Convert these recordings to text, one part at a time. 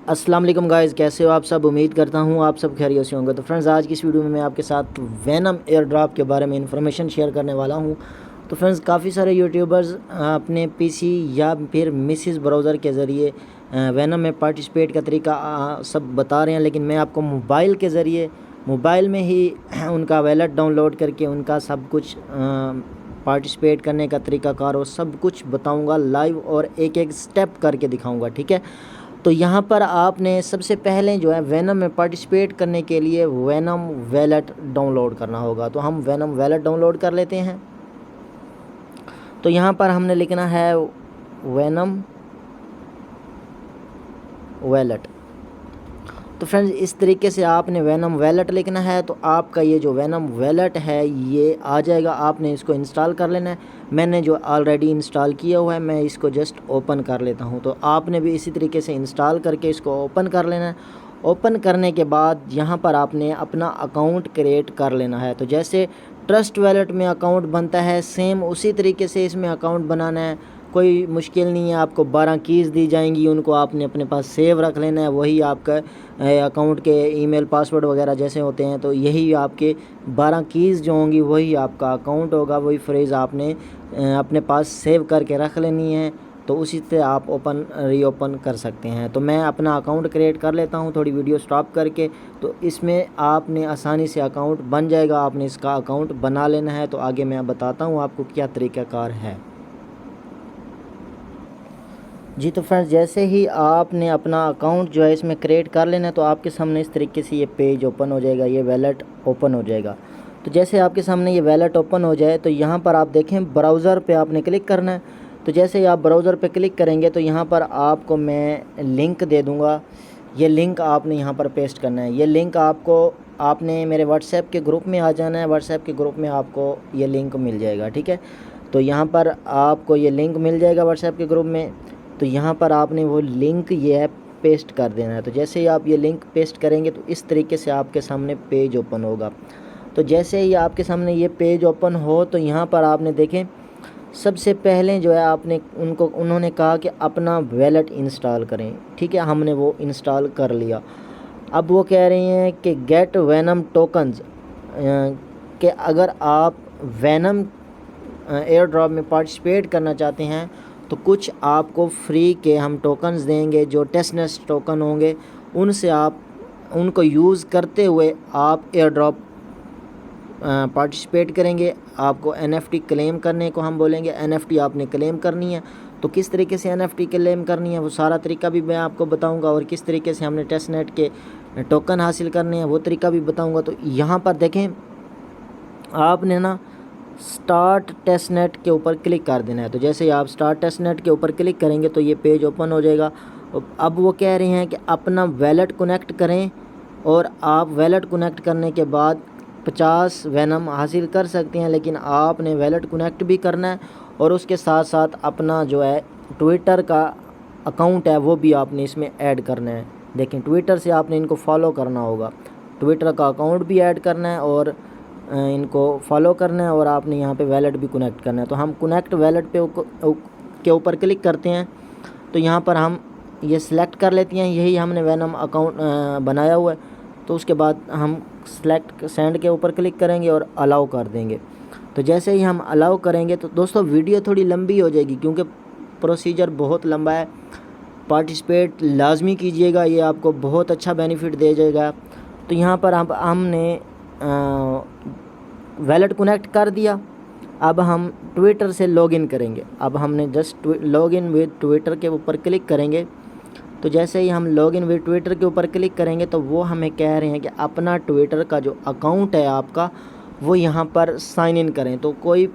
अस्सलाम वालेकुम गाइज़, कैसे हो आप सब। उम्मीद करता हूँ आप सब खैरियत से होंगे। तो फ्रेंड्स, आज की इस वीडियो में मैं आपके साथ वैनम एयर ड्रॉप के बारे में इंफॉर्मेशन शेयर करने वाला हूँ। तो फ्रेंड्स, काफ़ी सारे यूट्यूबर्स अपने पीसी या फिर मिसिस ब्राउज़र के ज़रिए वैनम में पार्टिसिपेट का तरीका सब बता रहे हैं, लेकिन मैं आपको मोबाइल के ज़रिए मोबाइल में ही उनका वैलेट डाउनलोड करके उनका सब कुछ पार्टिसिपेट करने का तरीक़ाकार और सब कुछ बताऊंगा लाइव और एक एक स्टेप करके दिखाऊंगा, ठीक है। तो यहाँ पर आपने सबसे पहले जो है वैनम में पार्टिसिपेट करने के लिए वैनम वैलेट डाउनलोड करना होगा। तो हम वैनम वैलेट डाउनलोड कर लेते हैं। तो यहाँ पर हमने लिखना है वैनम वैलेट। तो फ्रेंड्स, इस तरीके से आपने वैनम वैलेट लिखना है। तो आपका ये जो वैनम वैलेट है ये आ जाएगा। आपने इसको इंस्टॉल कर लेना है। मैंने जो ऑलरेडी इंस्टॉल किया हुआ है, मैं इसको जस्ट ओपन कर लेता हूँ। तो आपने भी इसी तरीके से इंस्टॉल करके इसको ओपन कर लेना है। ओपन करने के बाद यहाँ पर आपने अपना अकाउंट क्रिएट कर लेना है। तो जैसे ट्रस्ट वैलेट में अकाउंट बनता है, सेम उसी तरीके से इसमें अकाउंट बनाना है। कोई मुश्किल नहीं है। आपको 12 कीज़ दी जाएंगी, उनको आपने अपने पास सेव रख लेना है। वही आपका अकाउंट के ईमेल पासवर्ड वगैरह जैसे होते हैं, तो यही आपके 12 कीज़ जो होंगी वही आपका अकाउंट होगा। वही फ्रेज़ आपने अपने पास सेव करके रख लेनी है। तो उसी से आप रीओपन कर सकते हैं। तो मैं अपना अकाउंट क्रिएट कर लेता हूं थोड़ी वीडियो स्टॉप करके। तो इसमें आपने आसानी से अकाउंट बन जाएगा। आपने इसका अकाउंट बना लेना है। तो आगे मैं बताता हूं आपको क्या तरीक़ाकार है जी। तो फ्रेंड्स, जैसे ही आपने अपना अकाउंट जो है इसमें क्रिएट कर लेना है, तो आपके सामने इस तरीके से ये पेज ओपन हो जाएगा, ये वैलेट ओपन हो जाएगा। तो जैसे आपके सामने ये वैलेट ओपन हो जाए, तो यहाँ पर आप देखें ब्राउज़र पे आपने क्लिक करना है। तो जैसे ही आप ब्राउज़र पे क्लिक करेंगे तो यहाँ पर आपको मैं लिंक दे दूँगा। ये लिंक आपने यहाँ पर पेस्ट करना है। ये लिंक आपने मेरे व्हाट्सएप के ग्रुप में आ जाना है। व्हाट्सएप के ग्रुप में आपको ये लिंक मिल जाएगा, ठीक है। तो यहाँ पर आपको ये लिंक मिल जाएगा व्हाट्सएप के ग्रुप में। तो यहाँ पर आपने वो लिंक ये है पेस्ट कर देना है। तो जैसे ही आप ये लिंक पेस्ट करेंगे तो इस तरीके से आपके सामने पेज ओपन होगा। तो जैसे ही आपके सामने ये पेज ओपन हो, तो यहाँ पर आपने देखें सबसे पहले जो है उन्होंने कहा कि अपना वैलेट इंस्टॉल करें, ठीक है। हमने वो इंस्टॉल कर लिया। अब वो कह रहे हैं कि गेट वैनम टोकन्स, कि अगर आप वैनम एयर ड्रॉप में पार्टिसिपेट करना चाहते हैं तो कुछ आपको फ्री के हम टोकन्स देंगे। जो टेस्टनेट टोकन होंगे उनसे आप उनको यूज़ करते हुए आप एयर ड्रॉप पार्टिसिपेट करेंगे। आपको NFT क्लेम करने को हम बोलेंगे। NFT आपने क्लेम करनी है। तो किस तरीके से NFT क्लेम करनी है वो सारा तरीका भी मैं आपको बताऊंगा, और किस तरीके से हमने टेस्टनेट के टोकन हासिल करने हैं वो तरीका भी बताऊंगा। तो यहाँ पर देखें आपने ना स्टार्ट टेस्टनेट के ऊपर क्लिक कर देना है। तो जैसे ही आप स्टार्ट टेस्टनेट के ऊपर क्लिक करेंगे तो ये पेज ओपन हो जाएगा। अब वो कह रहे हैं कि अपना वैलेट कनेक्ट करें, और आप वैलेट कनेक्ट करने के बाद 50 वैनम हासिल कर सकते हैं। लेकिन आपने वैलेट कनेक्ट भी करना है, और उसके साथ साथ अपना जो है ट्विटर का अकाउंट है वो भी आपने इसमें ऐड करना है। देखें, ट्विटर से आपने इनको फॉलो करना होगा। ट्विटर का अकाउंट भी ऐड करना है और इनको फॉलो करना है, और आपने यहाँ पे वैलेट भी कनेक्ट करना है। तो हम कनेक्ट वैलेट के ऊपर क्लिक करते हैं। तो यहाँ पर हम ये सिलेक्ट कर लेते हैं, यही हमने वैनम अकाउंट बनाया हुआ है। तो उसके बाद हम सिलेक्ट सेंड के ऊपर क्लिक करेंगे और अलाउ कर देंगे। तो जैसे ही हम अलाउ करेंगे तो दोस्तों वीडियो थोड़ी लंबी हो जाएगी क्योंकि प्रोसीजर बहुत लंबा है। पार्टिसिपेट लाजमी कीजिएगा, ये आपको बहुत अच्छा बेनिफिट दे जाएगा। तो यहाँ पर हमने वैलेट कनेक्ट कर दिया। अब हम ट्विटर से लॉगिन करेंगे। अब हमने जस्ट लॉगिन विद ट्विटर के ऊपर क्लिक करेंगे। तो जैसे ही हम लॉगिन विद ट्विटर के ऊपर क्लिक करेंगे तो वो हमें कह रहे हैं कि अपना ट्विटर का जो अकाउंट है आपका वो यहाँ पर साइन इन करें। तो कोई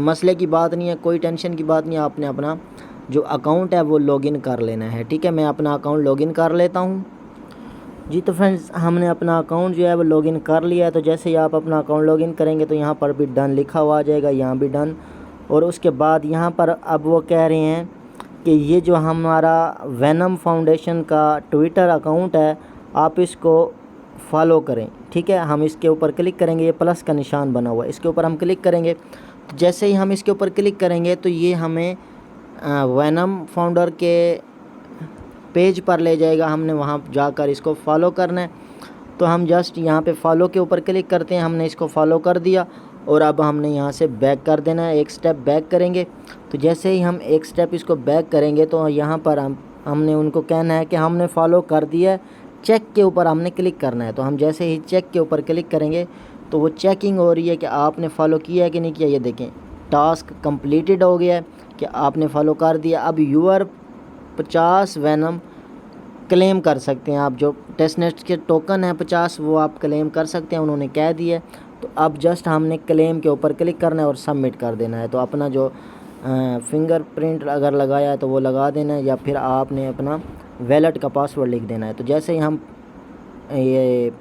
मसले की बात नहीं है, कोई टेंशन की बात नहीं है। आपने अपना जो अकाउंट है वो लॉगिन कर लेना है, ठीक है। मैं अपना अकाउंट लॉगिन कर लेता हूँ जी। तो फ्रेंड्स, हमने अपना अकाउंट जो है वो लॉगिन कर लिया है। तो जैसे ही आप अपना अकाउंट लॉगिन करेंगे तो यहाँ पर भी डन लिखा हुआ आ जाएगा, यहाँ भी डन। और उसके बाद यहाँ पर अब वो कह रहे हैं कि ये जो हमारा वैनम फाउंडेशन का ट्विटर अकाउंट है आप इसको फॉलो करें, ठीक है। हम इसके ऊपर क्लिक करेंगे, ये प्लस का निशान बना हुआ है, इसके ऊपर हम क्लिक करेंगे। तो जैसे ही हम इसके ऊपर क्लिक करेंगे तो ये हमें वैनम फाउंडर के पेज पर ले जाएगा, हमने वहाँ जाकर इसको फॉलो करना है। तो हम जस्ट यहाँ पे फॉलो के ऊपर क्लिक करते हैं, हमने इसको फॉलो कर दिया और अब हमने यहाँ से बैक कर देना है, एक स्टेप बैक करेंगे। तो जैसे ही हम एक स्टेप इसको बैक करेंगे तो यहाँ पर हमने उनको कहना है कि हमने फॉलो कर दिया है, चेक के ऊपर हमने क्लिक करना है। तो हम जैसे ही चेक के ऊपर क्लिक करेंगे तो वो चेकिंग हो रही है कि आपने फॉलो किया है कि नहीं किया। ये देखें टास्क कंप्लीटेड हो गया है कि आपने फॉलो कर दिया। अब यूआर 50 वेनम क्लेम कर सकते हैं आप, जो टेस्टनेट के टोकन है 50 वो आप क्लेम कर सकते हैं, उन्होंने कह दिया है। तो अब जस्ट हमने क्लेम के ऊपर क्लिक करना है और सबमिट कर देना है। तो अपना जो फिंगरप्रिंट अगर लगाया है तो वो लगा देना है, या फिर आपने अपना वैलेट का पासवर्ड लिख देना है। तो जैसे ही हम ये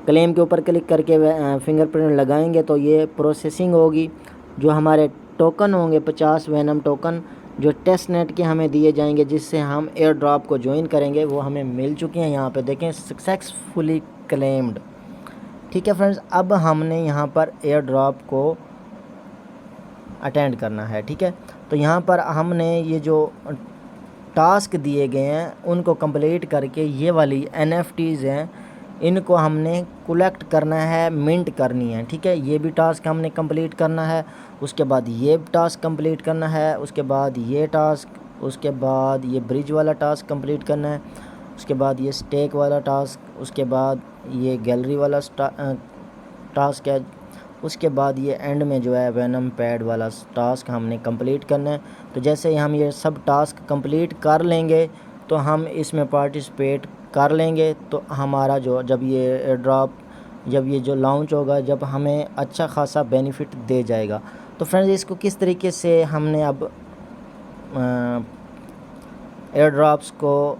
क्लेम के ऊपर क्लिक करके फिंगरप्रिंट लगाएंगे तो ये प्रोसेसिंग होगी। जो हमारे टोकन होंगे 50 वेनम टोकन जो टेस्टनेट के हमें दिए जाएंगे, जिससे हम एयर ड्रॉप को ज्वाइन करेंगे, वो हमें मिल चुके हैं। यहाँ पे देखें सक्सेसफुली क्लेम्ड। ठीक है फ्रेंड्स, अब हमने यहाँ पर एयर ड्रॉप को अटेंड करना है। ठीक है, तो यहाँ पर हमने ये जो टास्क दिए गए हैं उनको कंप्लीट करके ये वाली NFTs हैं इनको हमने कलेक्ट करना है, मिंट करनी है। ठीक है, ये भी टास्क हमने कंप्लीट करना है, उसके बाद ये टास्क कंप्लीट करना है, उसके बाद ये टास्क, उसके बाद ये ब्रिज वाला टास्क कंप्लीट करना है, उसके बाद ये स्टेक वाला टास्क, उसके बाद ये गैलरी वाला टास्क है, उसके बाद ये एंड में जो है वेनम पैड वाला टास्क हमने कंप्लीट करना है। तो जैसे ही हम ये सब टास्क कंप्लीट कर लेंगे तो हम इसमें पार्टिसिपेट कर लेंगे। तो हमारा जो जब ये ड्रॉप जब ये जो लॉन्च होगा, जब हमें अच्छा खासा बेनिफिट दे जाएगा। तो फ्रेंड्स, इसको किस तरीके से हमने अब एयर ड्रॉप्स को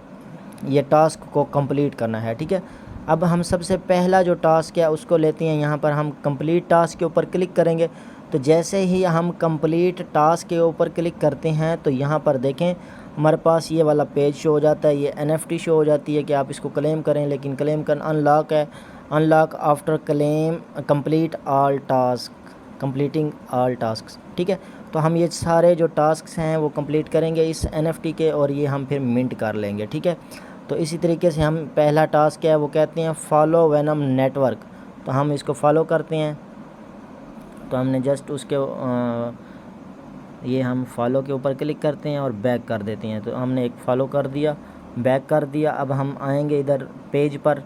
ये टास्क को कंप्लीट करना है। ठीक है, अब हम सबसे पहला जो टास्क है उसको लेते हैं। यहाँ पर हम कंप्लीट टास्क के ऊपर क्लिक करेंगे। तो जैसे ही हम कंप्लीट टास्क के ऊपर क्लिक करते हैं तो यहाँ पर देखें हमारे पास ये वाला पेज शो हो जाता है, ये NFT शो हो जाती है कि आप इसको क्लेम करें, लेकिन क्लेम करना अनलॉक है। Unlock after claim complete all task, completing all task. ठीक है, तो हम ये सारे जो टास्क हैं वो कंप्लीट करेंगे इस NFT के, और ये हम फिर मिंट कर लेंगे। ठीक है, तो इसी तरीके से हम पहला टास्क है वो कहते हैं फॉलो वेनम नेटवर्क। तो हम इसको फॉलो करते हैं। तो हमने जस्ट उसके ये हम फॉलो के ऊपर क्लिक करते हैं और बैक कर देते हैं। तो हमने एक फॉलो कर दिया, बैक कर दिया। अब हम आएंगे इधर पेज पर।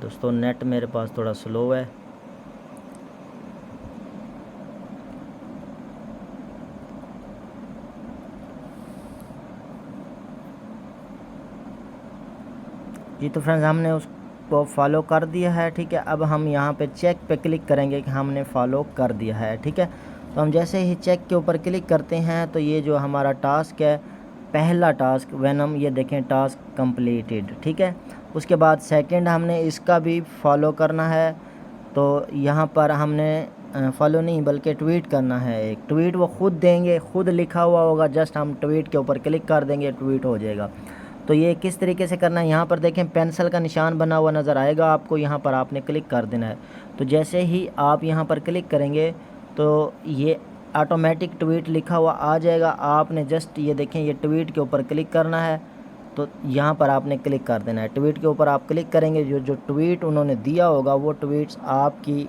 दोस्तों नेट मेरे पास थोड़ा स्लो है। जी, तो फ्रेंड्स हमने उसको फॉलो कर दिया है। ठीक है, अब हम यहाँ पे चेक पे क्लिक करेंगे कि हमने फॉलो कर दिया है। ठीक है, तो हम जैसे ही चेक के ऊपर क्लिक करते हैं तो ये जो हमारा टास्क है, पहला टास्क वेनम, ये देखें टास्क कंप्लीटेड। ठीक है, उसके बाद सेकंड हमने इसका भी फॉलो करना है। तो यहाँ पर हमने फॉलो नहीं बल्कि ट्वीट करना है। एक ट्वीट वो खुद देंगे, खुद लिखा हुआ होगा, जस्ट हम ट्वीट के ऊपर क्लिक कर देंगे, ट्वीट हो जाएगा। तो ये किस तरीके से करना है, यहाँ पर देखें पेंसिल का निशान बना हुआ नज़र आएगा आपको, यहाँ पर आपने क्लिक कर देना है। तो जैसे ही आप यहाँ पर क्लिक करेंगे तो ये ऑटोमेटिक ट्वीट लिखा हुआ आ जाएगा। आपने जस्ट ये देखें ये ट्वीट के ऊपर क्लिक करना है। तो यहाँ पर आपने क्लिक कर देना है। ट्वीट के ऊपर आप क्लिक करेंगे, जो ट्वीट उन्होंने दिया होगा वो ट्वीट्स आपकी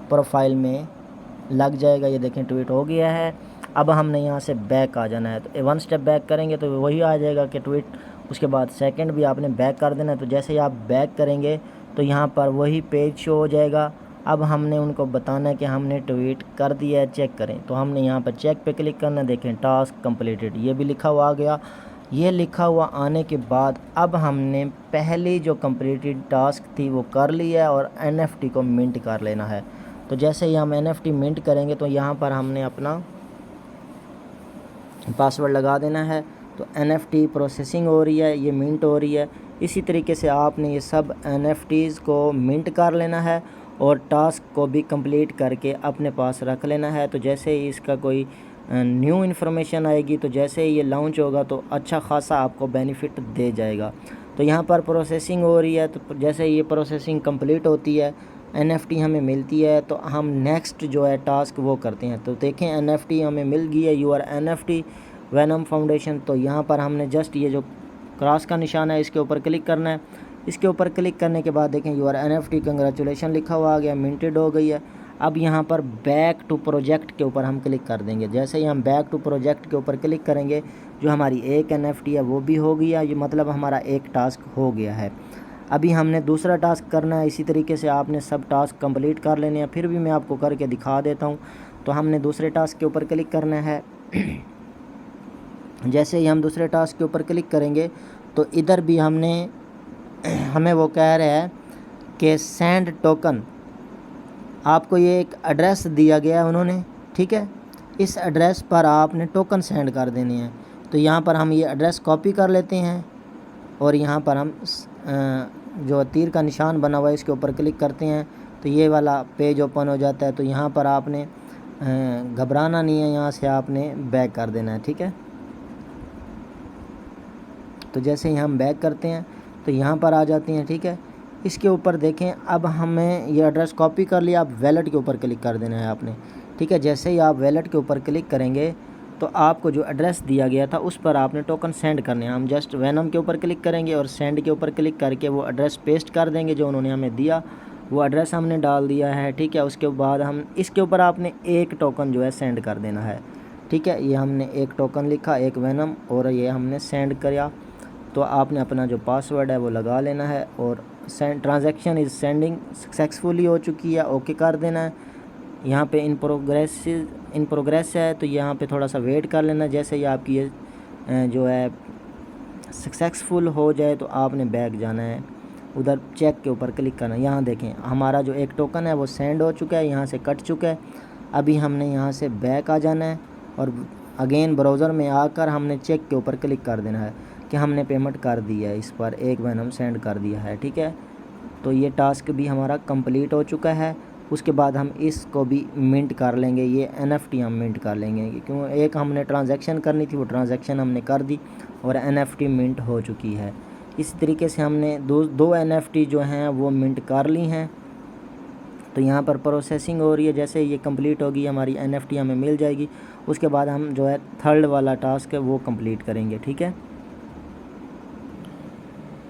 प्रोफाइल में लग जाएगा। ये देखें ट्वीट हो गया है। अब हमने यहाँ से बैक आ जाना है। तो 1 स्टेप बैक करेंगे तो वही आ जाएगा कि ट्वीट। उसके बाद सेकंड भी आपने बैक कर देना है। तो जैसे ही आप बैक करेंगे तो यहाँ पर वही पेज शो हो जाएगा। अब हमने उनको बताना है कि हमने ट्वीट कर दिया है, चेक करें। तो हमने यहाँ पर चेक पे क्लिक करना, देखें टास्क कंप्लीटेड, ये भी लिखा हुआ आ गया। ये लिखा हुआ आने के बाद अब हमने पहली जो कंप्लीटेड टास्क थी वो कर लिया है और NFT को मिंट कर लेना है। तो जैसे ही हम NFT मिंट करेंगे तो यहाँ पर हमने अपना पासवर्ड लगा देना है। तो NFT प्रोसेसिंग हो रही है, ये मिंट हो रही है। इसी तरीके से आपने ये सब NFTs को मिंट कर लेना है और टास्क को भी कंप्लीट करके अपने पास रख लेना है। तो जैसे ही इसका कोई न्यू इन्फॉर्मेशन आएगी, तो जैसे ही ये लॉन्च होगा तो अच्छा खासा आपको बेनिफिट दे जाएगा। तो यहाँ पर प्रोसेसिंग हो रही है। तो जैसे ये प्रोसेसिंग कंप्लीट होती है, NFT हमें मिलती है, तो हम नेक्स्ट जो है टास्क वो करते हैं। तो देखें NFT हमें मिल गई है, यूआर NFT वेनम फाउंडेशन। तो यहाँ पर हमने जस्ट ये जो क्रॉस का निशान है इसके ऊपर क्लिक करना है। इसके ऊपर क्लिक करने के बाद देखें यूआर NFT कंग्रेचुलेशन लिखा हुआ आ गया, मिंटेड हो गई है। अब यहाँ पर बैक टू प्रोजेक्ट के ऊपर हम क्लिक कर देंगे। जैसे ही हम बैक टू प्रोजेक्ट के ऊपर क्लिक करेंगे, जो हमारी एक NFT है वो भी हो गया, ये मतलब हमारा एक टास्क हो गया है। अभी हमने दूसरा टास्क करना है। इसी तरीके से आपने सब टास्क कंप्लीट कर लेने हैं, फिर भी मैं आपको करके दिखा देता हूँ। तो हमने दूसरे टास्क के ऊपर क्लिक करना है। जैसे ही हम दूसरे टास्क के ऊपर क्लिक करेंगे तो इधर भी हमें वो कह रहा है कि सेंड टोकन। आपको ये एक एड्रेस दिया गया है उन्होंने, ठीक है। इस एड्रेस पर आपने टोकन सेंड कर देने हैं। तो यहाँ पर हम ये एड्रेस कॉपी कर लेते हैं और यहाँ पर हम जो तीर का निशान बना हुआ है इसके ऊपर क्लिक करते हैं, तो ये वाला पेज ओपन हो जाता है। तो यहाँ पर आपने घबराना नहीं है, यहाँ से आपने बैक कर देना है, ठीक है। तो जैसे ही हम बैक करते हैं तो यहाँ पर आ जाते हैं, ठीक है। इसके ऊपर देखें, अब हमें ये एड्रेस कॉपी कर लिया, अब वैलेट के ऊपर क्लिक कर देना है आपने, ठीक है। जैसे ही आप वैलेट के ऊपर क्लिक करेंगे तो आपको जो एड्रेस दिया गया था उस पर आपने टोकन सेंड करने हैं। हम जस्ट वेनम के ऊपर क्लिक करेंगे और सेंड के ऊपर क्लिक करके वो एड्रेस पेस्ट कर देंगे जो उन्होंने हमें दिया। वो एड्रेस हमने डाल दिया है, ठीक है। उसके बाद हम इसके ऊपर आपने एक टोकन जो है सेंड कर देना है, ठीक है। ये हमने एक टोकन लिखा, एक वेनम, और ये हमने सेंड किया। तो आपने अपना जो पासवर्ड है वो लगा लेना है और ट्रांजैक्शन इज़ सेंडिंग सक्सेसफुली हो चुकी है, ओके कर देना है। यहाँ पे इन प्रोग्रेस है, तो यहाँ पे थोड़ा सा वेट कर लेना। जैसे ही आपकी ये जो है सक्सेसफुल हो जाए तो आपने बैक जाना है, उधर चेक के ऊपर क्लिक करना है। यहाँ देखें हमारा जो एक टोकन है वो सेंड हो चुका है, यहाँ से कट चुका है। अभी हमने यहाँ से बैक आ जाना है और अगेन ब्राउज़र में आकर हमने चेक के ऊपर क्लिक कर देना है कि हमने पेमेंट कर दी है, इस पर एक वेनम सेंड कर दिया है, ठीक है। तो ये टास्क भी हमारा कंप्लीट हो चुका है। उसके बाद हम इसको भी मिंट कर लेंगे, ये NFT हम मिंट कर लेंगे, क्यों एक हमने ट्रांजैक्शन करनी थी, वो ट्रांजैक्शन हमने कर दी और NFT मिंट हो चुकी है। इसी तरीके से हमने दो NFT जो हैं वो मिंट कर ली हैं। तो यहाँ पर प्रोसेसिंग हो रही है। जैसे ये कंप्लीट होगी हमारी NFT हमें मिल जाएगी। उसके बाद हम जो है थर्ड वाला टास्क है वो कंप्लीट करेंगे, ठीक है।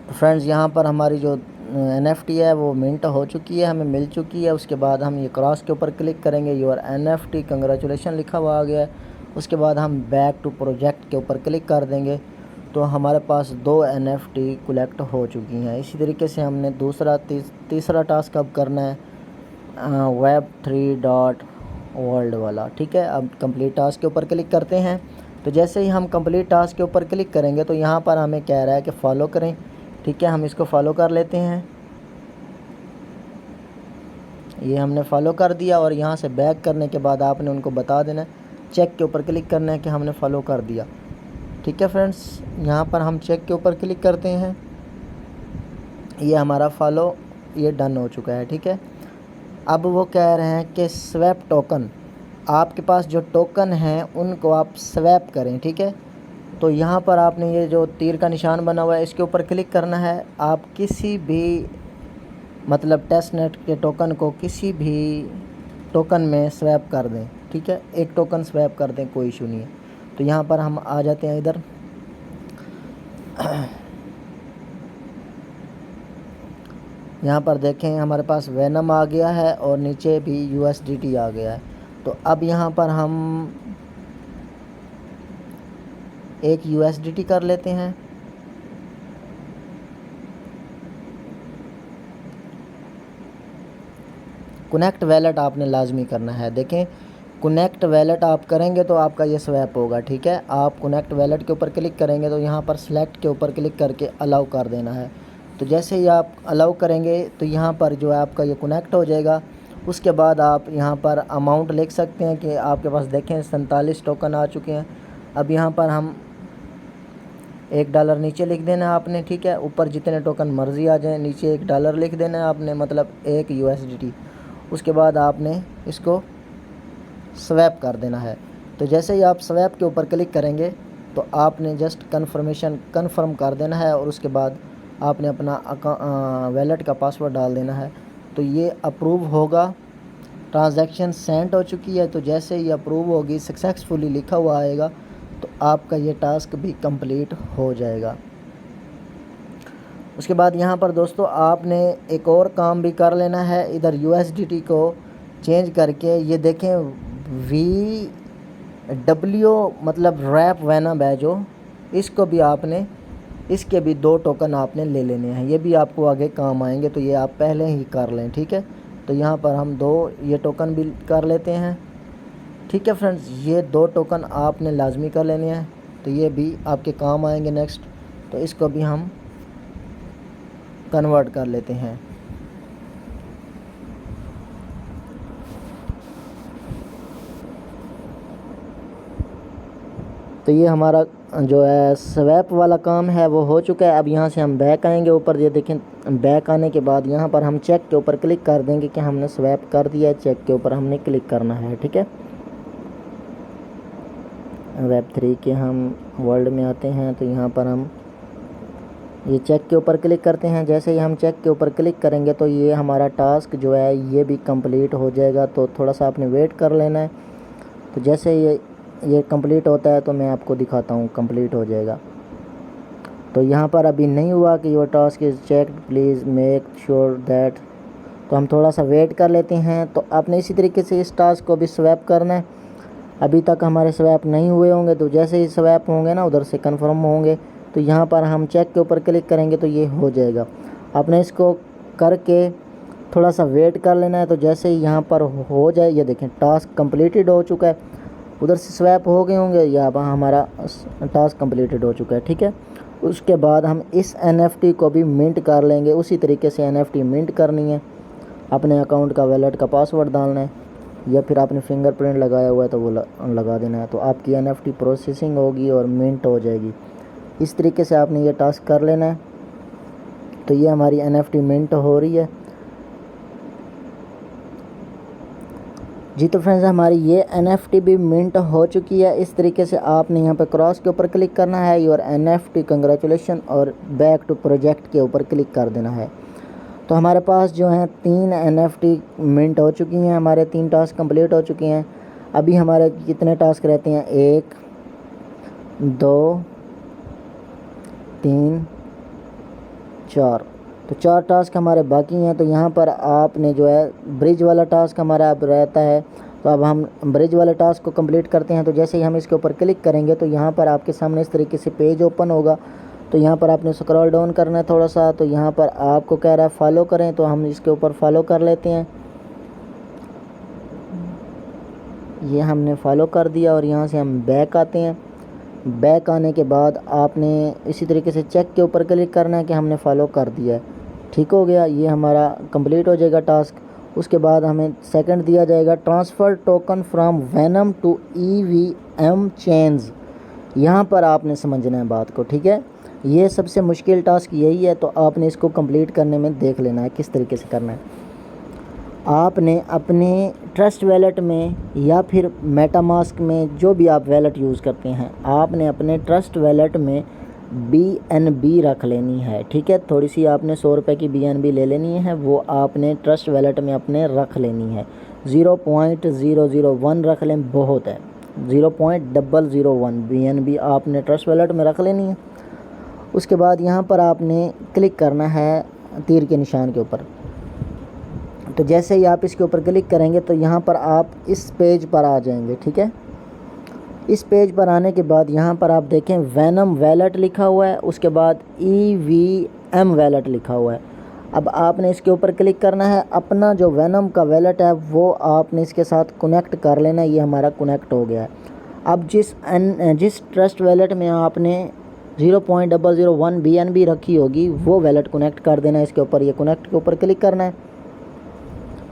तो फ्रेंड्स यहाँ पर हमारी जो NFT है वो मिंट हो चुकी है, हमें मिल चुकी है। उसके बाद हम ये क्रॉस के ऊपर क्लिक करेंगे, यूर NFT कंग्रेचुलेशन लिखा हुआ आ गया है। उसके बाद हम बैक टू प्रोजेक्ट के ऊपर क्लिक कर देंगे तो हमारे पास 2 NFT कलेक्ट हो चुकी हैं। इसी तरीके से हमने तीसरा टास्क अब करना है web3.world वाला, ठीक है। अब कंप्लीट टास्क के ऊपर क्लिक करते हैं। तो जैसे ही हम कंप्लीट टास्क के ऊपर क्लिक करेंगे तो यहाँ पर हमें कह रहा है कि फॉलो करें, ठीक है। हम इसको फॉलो कर लेते हैं। ये हमने फॉलो कर दिया और यहाँ से बैक करने के बाद आपने उनको बता देना है, चेक के ऊपर क्लिक करना है कि हमने फॉलो कर दिया, ठीक है। फ्रेंड्स यहाँ पर हम चेक के ऊपर क्लिक करते हैं, ये हमारा फॉलो ये डन हो चुका है, ठीक है। अब वो कह रहे हैं कि स्वैप टोकन, आपके पास जो टोकन हैं उनको आप स्वैप करें, ठीक है। तो यहाँ पर आपने ये जो तीर का निशान बना हुआ है इसके ऊपर क्लिक करना है। आप किसी भी मतलब टेस्टनेट के टोकन को किसी भी टोकन में स्वैप कर दें, ठीक है। एक टोकन स्वैप कर दें, कोई इशू नहीं है। तो यहाँ पर हम आ जाते हैं इधर, यहाँ पर देखें हमारे पास वेनम आ गया है और नीचे भी USDT आ गया है। तो अब यहाँ पर हम एक USDT कर लेते हैं। कनेक्ट वैलेट आपने लाजमी करना है। देखें कनेक्ट वैलेट आप करेंगे तो आपका ये स्वैप होगा, ठीक है। आप कनेक्ट वैलेट के ऊपर क्लिक करेंगे तो यहाँ पर सेलेक्ट के ऊपर क्लिक करके अलाउ कर देना है। तो जैसे ही आप अलाउ करेंगे तो यहाँ पर जो है आपका ये कनेक्ट हो जाएगा। उसके बाद आप यहाँ पर अमाउंट लिख सकते हैं कि आपके पास देखें 47 टोकन आ चुके हैं। अब यहाँ पर हम $1 नीचे लिख देना है आपने, ठीक है। ऊपर जितने टोकन मर्ज़ी आ जाएं, नीचे $1 लिख देना है आपने, मतलब 1 USDT। उसके बाद आपने इसको स्वैप कर देना है। तो जैसे ही आप स्वैप के ऊपर क्लिक करेंगे तो आपने जस्ट कन्फर्म कर देना है और उसके बाद आपने अपना वैलेट का पासवर्ड डाल देना है। तो ये अप्रूव होगा, ट्रांजैक्शन सेंड हो चुकी है। तो जैसे ही अप्रूव होगी, सक्सेसफुली लिखा हुआ आएगा, तो आपका ये टास्क भी कंप्लीट हो जाएगा। उसके बाद यहाँ पर दोस्तों आपने एक और काम भी कर लेना है। इधर USDT को चेंज करके ये देखें VW मतलब रैप वैनम है जो, इसको भी आपने, इसके भी 2 टोकन आपने ले लेने हैं। ये भी आपको आगे काम आएंगे, तो ये आप पहले ही कर लें, ठीक है। तो यहाँ पर हम 2 ये टोकन भी कर लेते हैं, ठीक है फ्रेंड्स। ये 2 टोकन आपने लाजमी कर लेने हैं, तो ये भी आपके काम आएंगे नेक्स्ट। तो इसको भी हम कन्वर्ट कर लेते हैं। तो ये हमारा जो है स्वैप वाला काम है वो हो चुका है। अब यहाँ से हम बैक आएंगे ऊपर, ये देखें बैक आने के बाद यहाँ पर हम चेक के ऊपर क्लिक कर देंगे कि हमने स्वैप कर दिया है। चेक के ऊपर हमने क्लिक करना है, ठीक है। Web3 के हम वर्ल्ड में आते हैं, तो यहाँ पर हम ये चेक के ऊपर क्लिक करते हैं। जैसे ही हम चेक के ऊपर क्लिक करेंगे तो ये हमारा टास्क जो है ये भी कंप्लीट हो जाएगा। तो थोड़ा सा आपने वेट कर लेना है। तो जैसे ये कंप्लीट होता है तो मैं आपको दिखाता हूँ, कंप्लीट हो जाएगा। तो यहाँ पर अभी नहीं हुआ कि your task is checked, please make sure that. तो हम थोड़ा सा वेट कर लेते हैं। तो आपने इसी तरीके से इस टास्क को भी स्वैप करना है। अभी तक हमारे स्वैप नहीं हुए होंगे, तो जैसे ही स्वैप होंगे ना, उधर से कंफर्म होंगे, तो यहाँ पर हम चेक के ऊपर क्लिक करेंगे तो ये हो जाएगा। आपने इसको करके थोड़ा सा वेट कर लेना है। तो जैसे ही यहाँ पर हो जाए, ये देखें टास्क कंप्लीटेड हो चुका है। उधर से स्वैप हो गए होंगे, यहाँ पर हमारा टास्क कंप्लीटेड हो चुका है, ठीक है। उसके बाद हम इस NFT को भी मिंट कर लेंगे। उसी तरीके से NFT मिंट करनी है। अपने अकाउंट का वैलेट का पासवर्ड डालना है, या फिर आपने फिंगरप्रिंट लगाया हुआ है तो वो लगा देना है। तो आपकी NFT प्रोसेसिंग होगी और मिंट हो जाएगी। इस तरीके से आपने ये टास्क कर लेना है। तो ये हमारी NFT मिंट हो रही है जी। तो फ्रेंड्स हमारी ये NFT भी मिंट हो चुकी है। इस तरीके से आपने यहाँ पर क्रॉस के ऊपर क्लिक करना है, योर NFT कंग्रेचुलेशन, और बैक टू प्रोजेक्ट के ऊपर क्लिक कर देना है। तो हमारे पास जो हैं 3 NFT मिंट हो चुकी हैं, हमारे 3 टास्क कंप्लीट हो चुके हैं। अभी हमारे कितने टास्क रहते हैं, 1 2 3 4। तो 4 टास्क हमारे बाकी हैं। तो यहाँ पर आपने जो है ब्रिज वाला टास्क हमारा अब रहता है। तो अब हम ब्रिज वाले टास्क को कंप्लीट करते हैं। तो जैसे ही हम इसके ऊपर क्लिक करेंगे तो यहाँ पर आपके सामने इस तरीके से पेज ओपन होगा। तो यहाँ पर आपने स्क्रॉल डाउन करना है थोड़ा सा। तो यहाँ पर आपको कह रहा है फॉलो करें, तो हम इसके ऊपर फॉलो कर लेते हैं। ये हमने फॉलो कर दिया और यहाँ से हम बैक आते हैं। बैक आने के बाद आपने इसी तरीके से चेक के ऊपर क्लिक करना है कि हमने फॉलो कर दिया है, ठीक हो गया। ये हमारा कंप्लीट हो जाएगा टास्क। उसके बाद हमें सेकंड दिया जाएगा, transfer token from Venom to EVM chains. यहाँ पर आपने समझना है बात को, ठीक है। ये सबसे मुश्किल टास्क यही है। तो आपने इसको कंप्लीट करने में देख लेना है किस तरीके से करना है। आपने अपने ट्रस्ट वैलेट में या फिर मेटामास्क में, जो भी आप वैलेट यूज़ करते हैं, आपने अपने ट्रस्ट वैलेट में BNB रख लेनी है, ठीक है। थोड़ी सी आपने 100 रुपये की BNB ले लेनी है, वो आपने ट्रस्ट वैलेट में अपने रख लेनी है। 0.001 रख लें, बहुत है। 0.001 BNB आपने ट्रस्ट वैलेट में रख लेनी है। उसके बाद यहाँ पर आपने क्लिक करना है तीर के निशान के ऊपर। तो जैसे ही आप इसके ऊपर क्लिक करेंगे तो यहाँ पर आप इस पेज पर आ जाएंगे, ठीक है। इस पेज पर आने के बाद यहाँ पर आप देखें वैनम वैलेट लिखा हुआ है, उसके बाद EVM वैलेट लिखा हुआ है। अब आपने इसके ऊपर क्लिक करना है। अपना जो वैनम का वैलेट है वो आपने इसके साथ कनेक्ट कर लेना है। ये हमारा कनेक्ट हो गया है। अब जिस ट्रस्ट वैलेट में आपने 0.001 BNB रखी होगी वो वैलेट कनेक्ट कर देना है इसके ऊपर। ये कनेक्ट के ऊपर क्लिक करना है,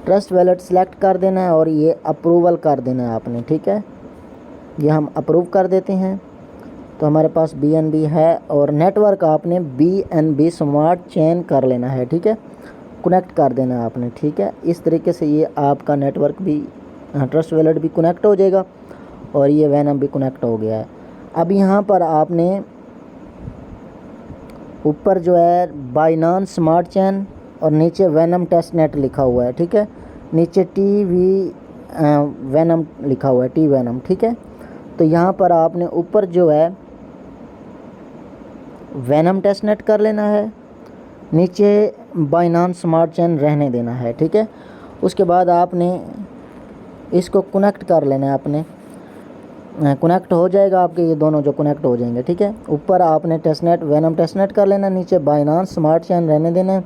ट्रस्ट वैलेट सेलेक्ट कर देना है और ये अप्रूवल कर देना है आपने, ठीक है। ये हम अप्रूव कर देते हैं। तो हमारे पास BNB है और नेटवर्क आपने BNB स्मार्ट चेन कर लेना है, ठीक है। कनेक्ट कर देना है आपने, ठीक है। इस तरीके से ये आपका नेटवर्क भी, ट्रस्ट वैलेट भी कनेक्ट हो जाएगा और ये वैनम भी कनेक्ट हो गया है। अब यहाँ पर आपने ऊपर जो है बाइनांस स्मार्ट चेन और नीचे वेनम टेस्ट नेट लिखा हुआ है, ठीक है। नीचे टी वी वेनम लिखा हुआ है, टी वेनम, ठीक है। तो यहाँ पर आपने ऊपर जो है वेनम टेस्ट नेट कर लेना है, नीचे बाइनांस स्मार्ट चेन रहने देना है, ठीक है। उसके बाद आपने इसको कनेक्ट कर लेना है, अपने कनेक्ट हो जाएगा आपके ये दोनों जो कनेक्ट हो जाएंगे, ठीक है। ऊपर आपने टेस्टनेट वेनम टेस्टनेट कर लेना, नीचे बाइनांस स्मार्ट चेन रहने देना है।